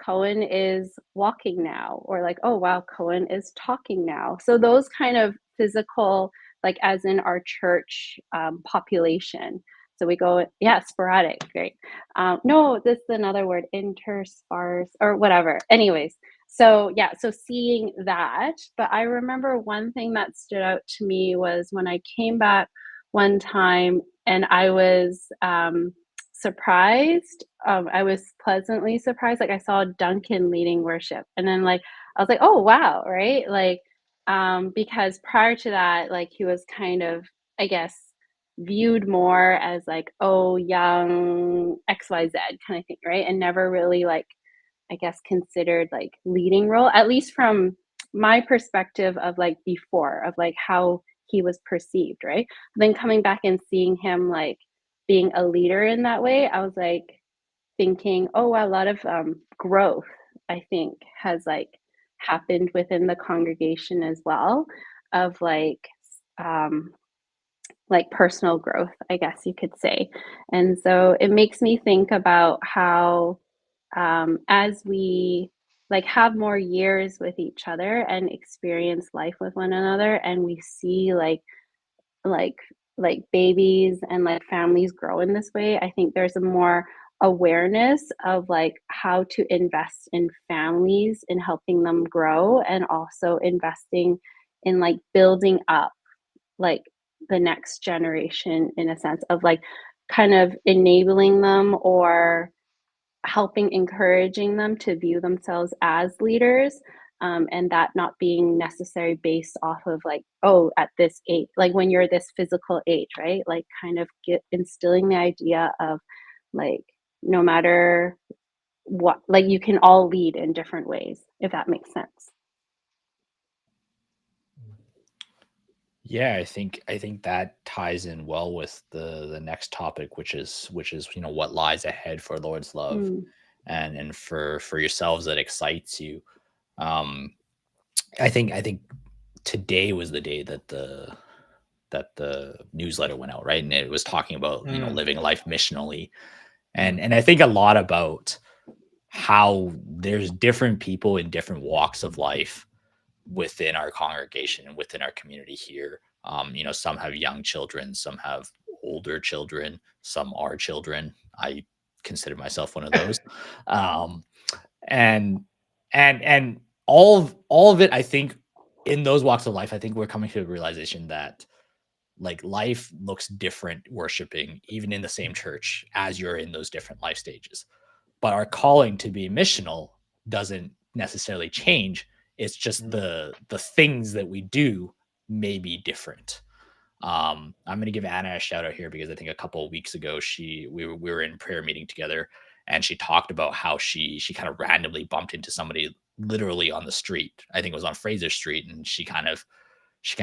Cohen is walking now, or like, oh wow, Cohen is talking now. So those kind of physical, like as in our church population. So we go, yeah, sporadic, great. No, this is another word, intersparse or whatever. Anyways, so yeah, so seeing that. But I remember one thing that stood out to me was when I came back one time and I was surprised. I was pleasantly surprised. Like I saw Duncan leading worship, and then like I was like, oh wow, right? Like because prior to that, like he was kind of, I guess, viewed more as like, oh, young XYZ kind of thing, right? And never really like, I guess, considered like leading role, at least from my perspective of like before, of like how he was perceived, right? But then coming back and seeing him like being a leader in that way, I was like thinking, oh wow, a lot of growth, I think, has like happened within the congregation as well, of um like personal growth, I guess you could say. And so it makes me think about how as we like have more years with each other and experience life with one another, and we see like like babies and like families grow in this way, I think there's a more awareness of like how to invest in families in helping them grow, and also investing in like building up like the next generation, in a sense of like kind of enabling them or helping encouraging them to view themselves as leaders, and that not being necessary based off of like, oh, at this age, like when you're this physical age, right? Like kind of instilling the idea of like no matter what, like you can all lead in different ways, if that makes sense. Yeah, I think that ties in well with the next topic, which is what lies ahead for Lord's love, Mm, and for yourselves that excites you. Um, I think today was the day that the newsletter went out, right? And it was talking about Mm, living life missionally, mm, and I think a lot about how there's different people in different walks of life within our congregation and within our community here. Some have young children, some have older children, some are children. I consider myself one of those. Um, and and all of it, I think, in those walks of life, I think we're coming to a realization that like life looks different worshiping even in the same church as you're in those different life stages. But our calling to be missional doesn't necessarily change. It's just mm, the things that we do may be different. I'm going to give Anna a shout out here because I think a couple of weeks ago we were in prayer meeting together, and she talked about how she kind of randomly bumped into somebody literally on the street. I think it was on Fraser Street, and she kind of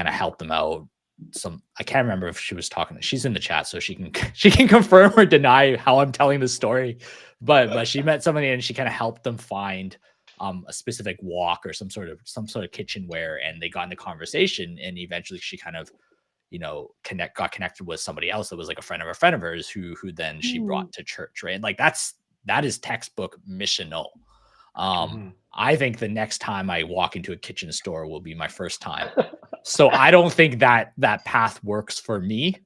helped them out. Some I can't remember if she was talking. She's in the chat, so she can she can confirm or deny how I'm telling the story. But she met somebody and she kind of helped them find a specific walk or some sort of kitchenware, and they got into conversation, and eventually she kind of got connected with somebody else that was like a friend of hers who then she mm, brought to church, right? Like that is textbook missional. mhm. I think the next time I walk into a kitchen store will be my first time. So I don't think that path works for me,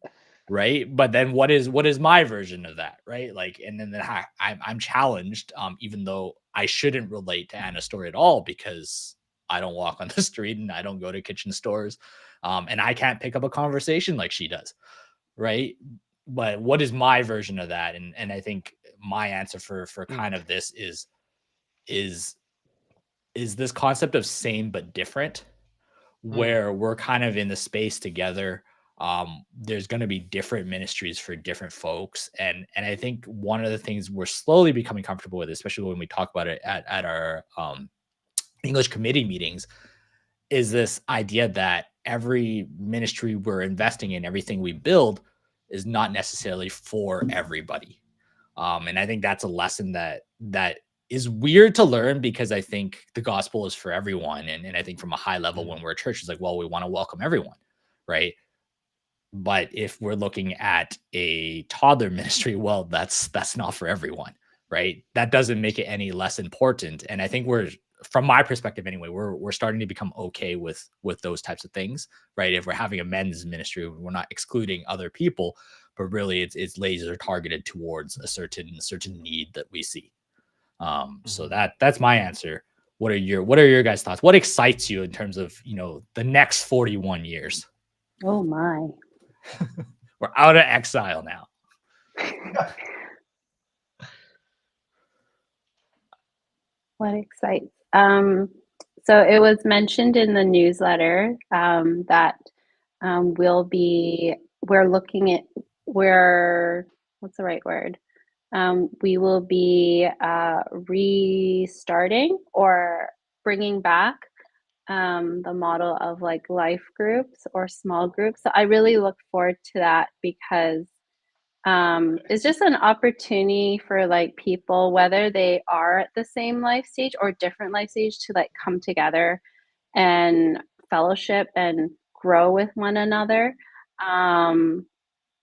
right? But then what is my version of that, right? Like, and then I'm challenged, even though I shouldn't relate to Anna's story at all because I don't walk on the street and I don't go to kitchen stores, and I can't pick up a conversation like she does, right? But what is my version of that? And I think my answer for Mm, kind of this is is this concept of same but different, mm, where we're kind of in the space together. There's going to be different ministries for different folks, and I think one of the things we're slowly becoming comfortable with, especially when we talk about it at our English committee meetings, is this idea that every ministry we're investing in, everything we build, is not necessarily for everybody. And I think that's a lesson that is weird to learn because I think the gospel is for everyone. And I think from a high level, mm, when we're a church, it's like, well, we want to welcome everyone, right? But if we're looking at a toddler ministry, well, that's not for everyone, right? That doesn't make it any less important. And I think from my perspective anyway, we're starting to become okay with those types of things, right? If we're having a men's ministry, we're not excluding other people, but really it's laser targeted towards a certain need that we see. So that's my answer. What are your guys' thoughts? What excites you in terms of, the next 41 years? Oh my. We're out of exile now. What excites? So it was mentioned in the newsletter that we're looking at what's the right word? We will be restarting or bringing back the model of like life groups or small groups. So I really look forward to that because it's just an opportunity for like people, whether they are at the same life stage or different life stage, to like come together and fellowship and grow with one another.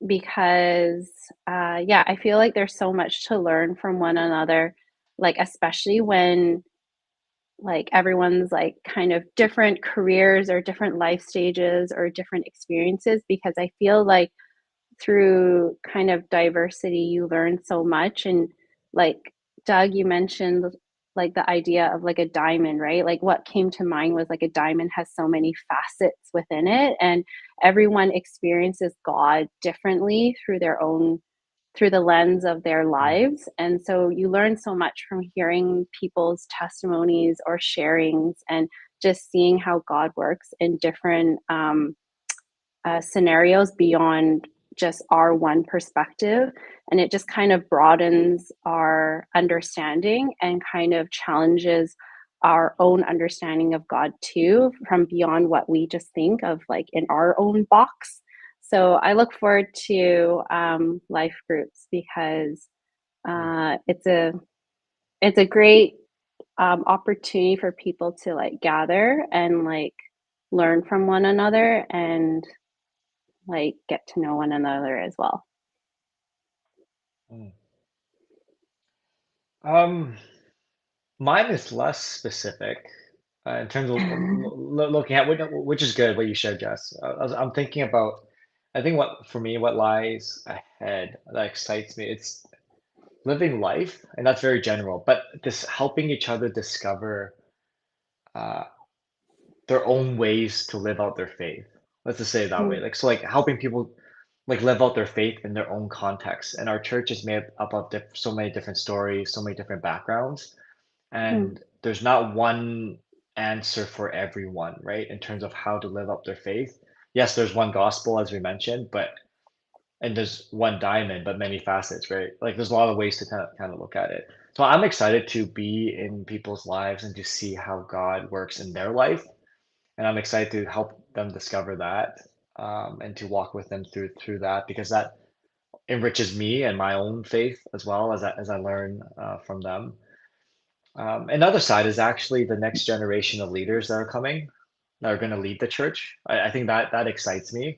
Because yeah, I feel like there's so much to learn from one another, like especially when like everyone's like kind of different careers or different life stages or different experiences, because I feel like through kind of diversity you learn so much. And like Doug, you mentioned like the idea of like a diamond, right? Like what came to mind was like a diamond has so many facets within it, and everyone experiences God differently through the lens of their lives. And so you learn so much from hearing people's testimonies or sharings, and just seeing how God works in different scenarios beyond just our one perspective. And it just kind of broadens our understanding and kind of challenges our own understanding of God too, from beyond what we just think of like in our own box. So I look forward to life groups because it's a great opportunity for people to like gather and like learn from one another and like get to know one another as well. Mine is less specific in terms of looking at which is good what you shared, Jess. I'm thinking about, I think what lies ahead that excites me, it's living life, and that's very general, but this helping each other discover uh, their own ways to live out their faith. Let's just say it that way. Mm, Like so, like helping people like live out their faith in their own context. And our church is made up of so many different stories, so many different backgrounds, mm, and there's not one answer for everyone, right? In terms of how to live up their faith. Yes, there's one gospel as we mentioned, but and there's one diamond, but many facets, right? Like there's a lot of ways to kind of look at it. So I'm excited to be in people's lives and to see how God works in their life, and I'm excited to help them discover that, and to walk with them through that, because that enriches me and my own faith as well as I learn from them. Another side is actually the next generation of leaders that are coming, that are going to lead the church. I think that excites me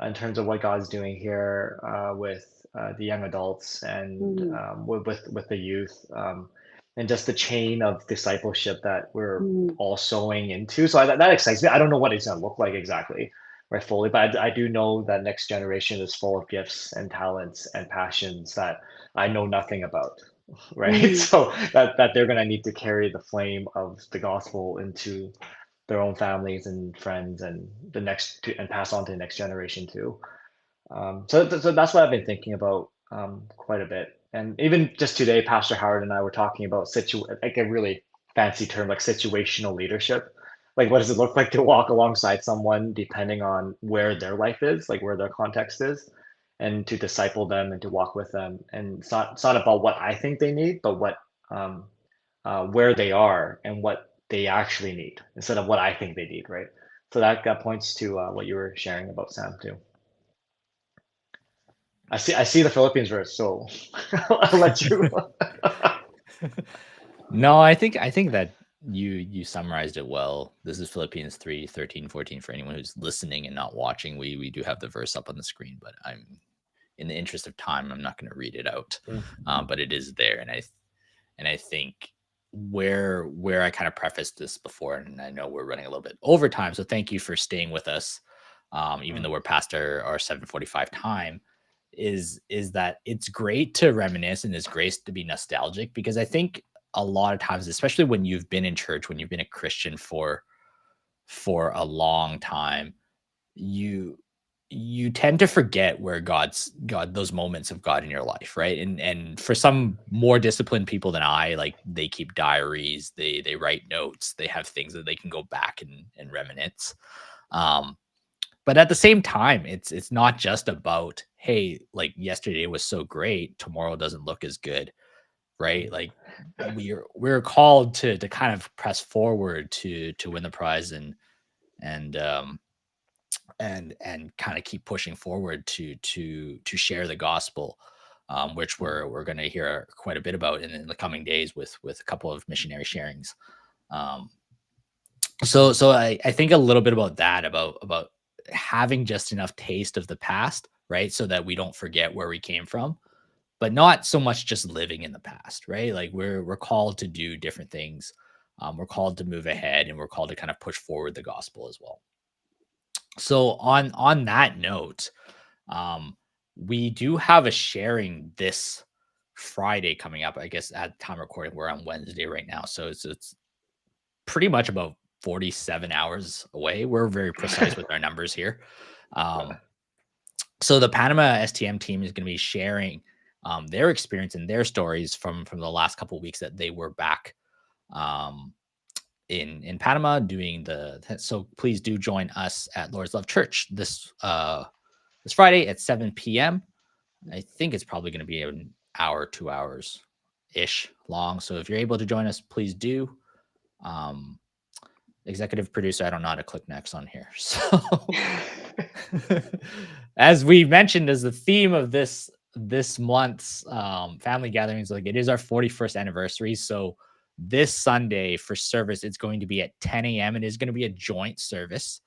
in terms of what God's doing here with the young adults and mm, with the youth, and just the chain of discipleship that we're mm, all sowing into. So that excites me. I don't know what it's going to look like exactly, right, fully, but I do know that next generation is full of gifts and talents and passions that I know nothing about, right? mm, So that they're going to need to carry the flame of the gospel into their own families and friends and and pass on to the next generation too. So that's what I've been thinking about quite a bit. And even just today, Pastor Howard and I were talking about like a really fancy term, like situational leadership. Like, what does it look like to walk alongside someone depending on where their life is, like where their context is, and to disciple them and to walk with them. And it's not about what I think they need, but what um, where they are and what they actually need instead of what I think they need, right? So that points to what you were sharing about Sam too. I see the Philippines verse, so I'll let you. No, I think that You summarized it well. This is Philippians 3:13-14 for anyone who's listening and not watching. We do have the verse up on the screen, but I'm in the interest of time, I'm not going to read it out. But it is there, and I think where I kind of prefaced this before, and I know we're running a little bit over time, so thank you for staying with us, even though we're past our 7:45 time. Is that it's great to reminisce and it's great to be nostalgic, because I think a lot of times, especially when you've been in church, when you've been a Christian for a long time, you tend to forget where God, those moments of God in your life, right? And for some more disciplined people than I, like, they keep diaries, they write notes, they have things that they can go back and reminisce. But at the same time, it's not just about, hey, like, yesterday was so great, tomorrow doesn't look as good, right? Like, we're called to kind of press forward to win the prize, and kind of keep pushing forward to share the gospel, which we're going to hear quite a bit about in the coming days with a couple of missionary sharings. So I think a little bit about that, about having just enough taste of the past, right? So that we don't forget where we came from, but not so much just living in the past, right? Like, we're called to do different things. We're called to move ahead, and we're called to kind of push forward the gospel as well. So on that note, we do have a sharing this Friday coming up. I guess at time recording, we're on Wednesday right now, so it's pretty much about 47 hours away. We're very precise with our numbers here. So the Panama STM team is going to be sharing their experience and their stories from the last couple of weeks that they were back in Panama doing so please do join us at Lord's Love Church this Friday at 7 p.m. I think it's probably going to be an hour, 2 hours ish long. So if you're able to join us, please do. Executive producer, I don't know how to click next on here. So as we mentioned, as the theme of this month's family gatherings, like, it is our 41st anniversary. So this Sunday for service, it's going to be at 10 a.m. It is going to be a joint service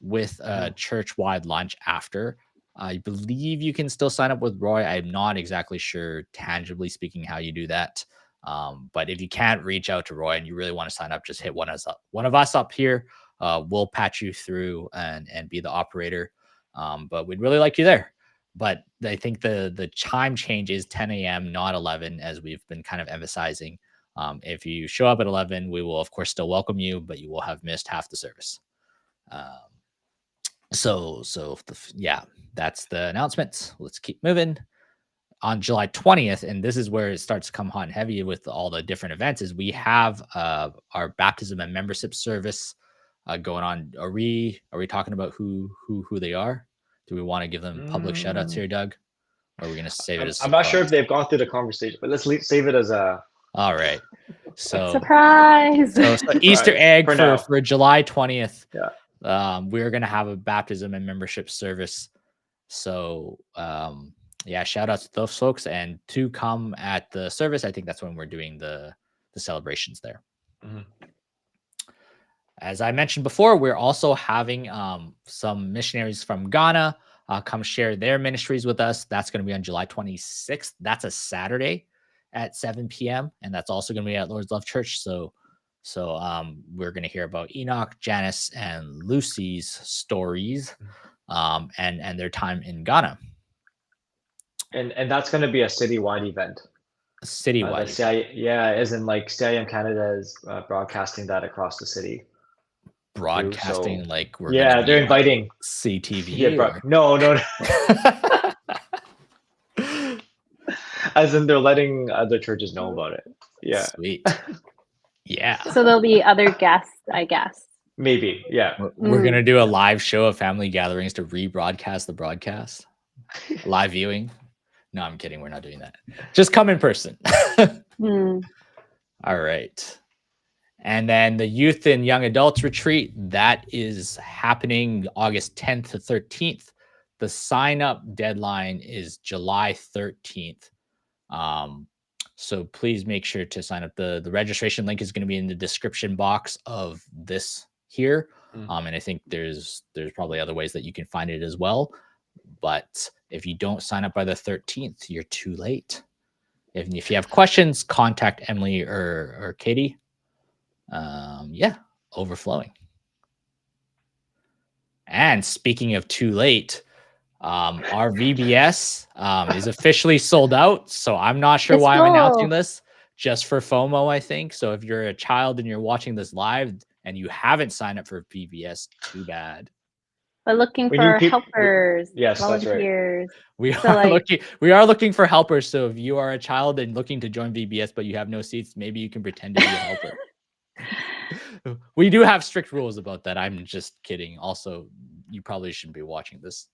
with a church-wide lunch after. I believe you can still sign up with Roy. I'm not exactly sure, tangibly speaking, how you do that. But if you can't reach out to Roy and you really want to sign up, just hit one of us up here. We'll patch you through and be the operator. But we'd really like you there. But I think the time change is 10 a.m., not 11, as we've been kind of emphasizing. If you show up at 11, we will, of course, still welcome you, but you will have missed half the service. Yeah, that's the announcements. Let's keep moving. On July 20th, and this is where it starts to come hot and heavy with all the different events, is we have our baptism and membership service going on. Are we talking about who they are? Do we want to give them public shout outs here, Doug? Or are we going to save it as I'm not sure if they've gone through the conversation, but let's save it as a... All right. So surprise. So Easter egg for July 20th. Yeah. We're going to have a baptism and membership service. So yeah, shout out to those folks, and to come at the service. I think that's when we're doing the celebrations there. As I mentioned before, we're also having some missionaries from Ghana come share their ministries with us. That's going to be on July 26th. That's a Saturday at 7 p.m. And that's also going to be at Lord's Love Church. So we're going to hear about Enoch, Janice, and Lucy's stories and their time in Ghana. And that's going to be a citywide event. Citywide. As in, like, CIM Canada is broadcasting that across the city. Broadcasting, so, like, we're they're inviting CTV. Yeah, no. As in, they're letting other churches know about it. Yeah. Sweet. Yeah. So there'll be other guests, I guess. Maybe. Yeah. We're gonna do a live show of family gatherings to rebroadcast the broadcast. Live viewing. No, I'm kidding. We're not doing that. Just come in person. All right. And then the youth and young adults retreat, that is happening August 10th to 13th. The sign up deadline is July 13th. So please make sure to sign up. The registration link is going to be in the description box of this here. And I think there's probably other ways that you can find it as well. But if you don't sign up by the 13th, you're too late. If you have questions, contact Emily or Katie. Yeah, overflowing. And speaking of too late, our VBS is officially sold out. So I'm not sure why I'm announcing this, just for FOMO, I think. So if you're a child and you're watching this live and you haven't signed up for VBS, too bad. We're looking for helpers, yes, volunteers. That's right. We are looking for helpers. So if you are a child and looking to join VBS, but you have no seats, maybe you can pretend to be a helper. We do have strict rules about that. I'm just kidding. Also, you probably shouldn't be watching this.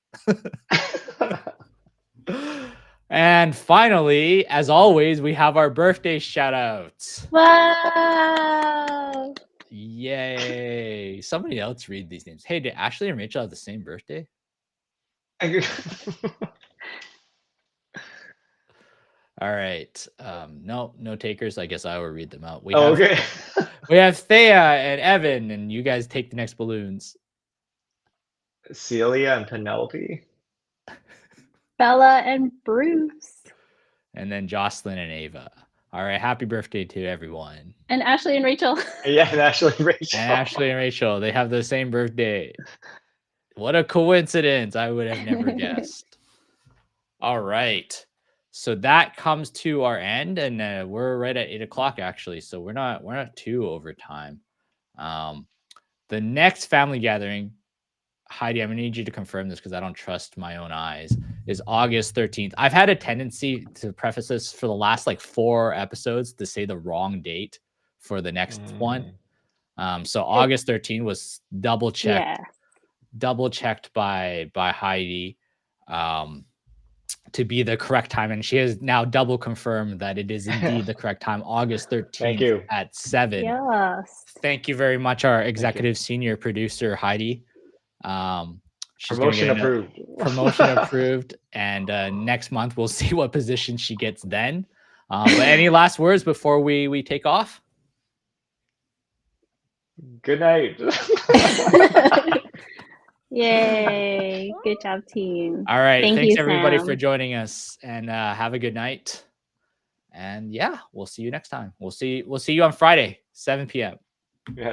And finally, as always, we have our birthday shout outs. Wow. Yay. Somebody else read these names. Hey, did Ashley and Rachel have the same birthday? All right. No takers. I guess I will read them out. Okay. We have Thea and Evan, and you guys take the next balloons. Celia and Penelope. Bella and Bruce. And then Jocelyn and Ava. All right. Happy birthday to everyone. And Ashley and Rachel. Yeah, and Ashley and Rachel. And Ashley and Rachel. They have the same birthday. What a coincidence. I would have never guessed. All right. So that comes to our end, and we're right at 8 o'clock actually. So we're not too over time. The next family gathering, Heidi, I'm gonna need you to confirm this because I don't trust my own eyes, is August 13th. I've had a tendency to preface this for the last like 4 episodes to say the wrong date for the next one. So August 13th was double checked by Heidi. To be the correct time, and she has now double confirmed that it is indeed the correct time, August 13th at 7. Yes. Thank you very much, our executive senior producer Heidi. Promotion approved. Promotion approved, and next month we'll see what position she gets then. But any last words before we take off? Good night. Yay. Good job, team. All right. Thanks everybody Sam. for joining us, and have a good night. And yeah, we'll see you next time. We'll see you on Friday, 7 p.m. Yeah.